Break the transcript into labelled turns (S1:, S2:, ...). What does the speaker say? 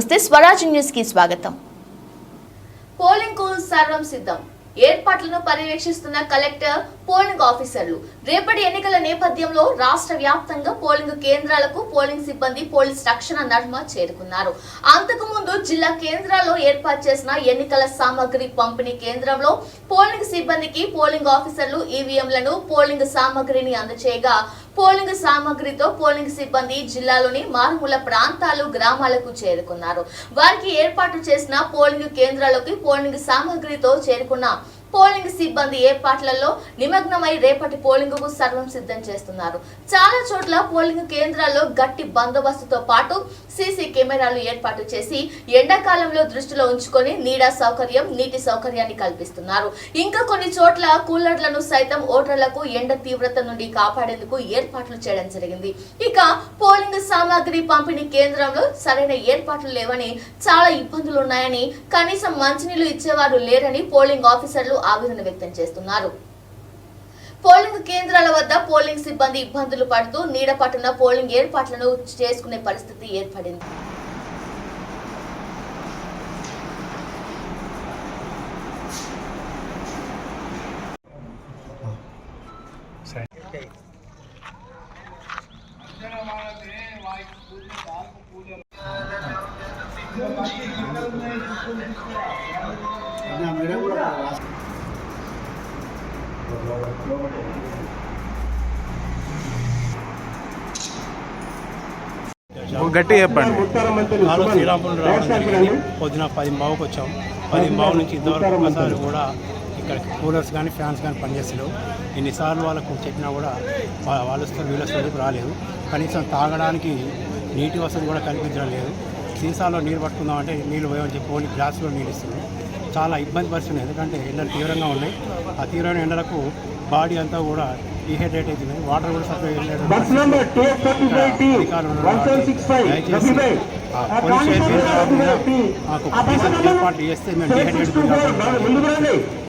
S1: నమస్తే స్వరాజ్ న్యూస్ కి స్వాగతం. పోలింగ్ కు సర్వం సిద్ధం. ఏర్పాట్లను పర్యవేక్షిస్తున్న కలెక్టర్, పోలింగ్ ఆఫీసర్లు. రేపటి ఎన్నికల నేపథ్యంలో రాష్ట్ర వ్యాప్తంగా పోలింగ్ కేంద్రాలకు పోలింగ్ సిబ్బంది పోలీస్ రక్షణ నడుమ చేరుకున్నారు. అంతకుముందు జిల్లా కేంద్రాల్లో ఏర్పాటు చేసిన ఎన్నికల సామగ్రి పంపిణీ కేంద్రంలో పోలింగ్ సిబ్బందికి పోలింగ్ ఆఫీసర్లు ఈవీఎంలను, పోలింగ్ సామగ్రిని అందజేయగా పోలింగ్ సామగ్రితో పోలింగ్ సిబ్బంది జిల్లాలోని మారుమూల ప్రాంతాలు, గ్రామాలకు చేరుకున్నారు. వారికి ఏర్పాటు చేసిన పోలింగ్ కేంద్రాలకి పోలింగ్ సామగ్రితో చేరుకున్న పోలింగ్ సిబ్బంది ఏర్పాట్లలో నిమగ్నమై రేపటి పోలింగ్ కు సర్వం సిద్ధం చేస్తున్నారు. చాలా చోట్ల పోలింగ్ కేంద్రాల్లో గట్టి బందోబస్తుతో పాటు సీసీ కెమెరాలు ఏర్పాటు చేసి ఎండాకాలంలో దృష్టిలో ఉంచుకొని నీడ సౌకర్యం, నీటి సౌకర్యాన్ని కల్పిస్తున్నారు. ఇంకా కొన్ని చోట్ల కూలర్లను సైతం ఓటర్లకు ఎండ తీవ్రత నుండి కాపాడేందుకు ఏర్పాట్లు చేయడం జరిగింది. ఇక పోలింగ్ సామాగ్రి పంపిణీ కేంద్రంలో సరైన ఏర్పాట్లు లేవని, చాలా ఇబ్బందులు ఉన్నాయని, కనీసం మంచినీళ్లు ఇచ్చేవారు లేరని పోలింగ్ ఆఫీసర్లు ఆవేదన వ్యక్తం చేస్తున్నారు. పోలింగ్ కేంద్రాల వద్ద పోలింగ్ సిబ్బంది ఇబ్బందులు పడుతూ నీడ పట్టున పోలింగ్ ఏర్పాట్లను చేసుకునే పరిస్థితి ఏర్పడింది.
S2: గట్టి చెప్పండి.
S3: శ్రీరాములు రావడం పొద్దున 10:15కి వచ్చాం. 10:15 నుంచి ఇంతవరకు ఒకసారి కూడా ఇక్కడ కూలర్స్ కానీ ఫ్యాన్స్ కానీ పనిచేస్తలేవు. ఎన్నిసార్లు వాళ్ళకు చెప్పినా కూడా వాళ్ళు వస్తారు వీళ్ళు వస్తారు రాలేదు. కనీసం తాగడానికి నీటి వసతి కూడా కల్పించడం లేదు. సీసాలో నీళ్ళు పట్టుకుందామంటే నీళ్ళు పోయమని చెప్పి ఓన్లీ గ్లాసులో నీళ్ళు ఇస్తున్నారు. చాలా ఇబ్బంది పరిస్థితుంది. ఎందుకంటే ఎండలు తీవ్రంగా ఉన్నాయి. ఆ తీవ్రమైన ఎండలకు బాడీ అంతా కూడా డిహైడ్రేట్ అవుతుంది. వాటర్ కూడా సప్లై దయచేసి పోలీస్ ఏర్పాట్లు చేస్తే మేము డిహైడ్రేట్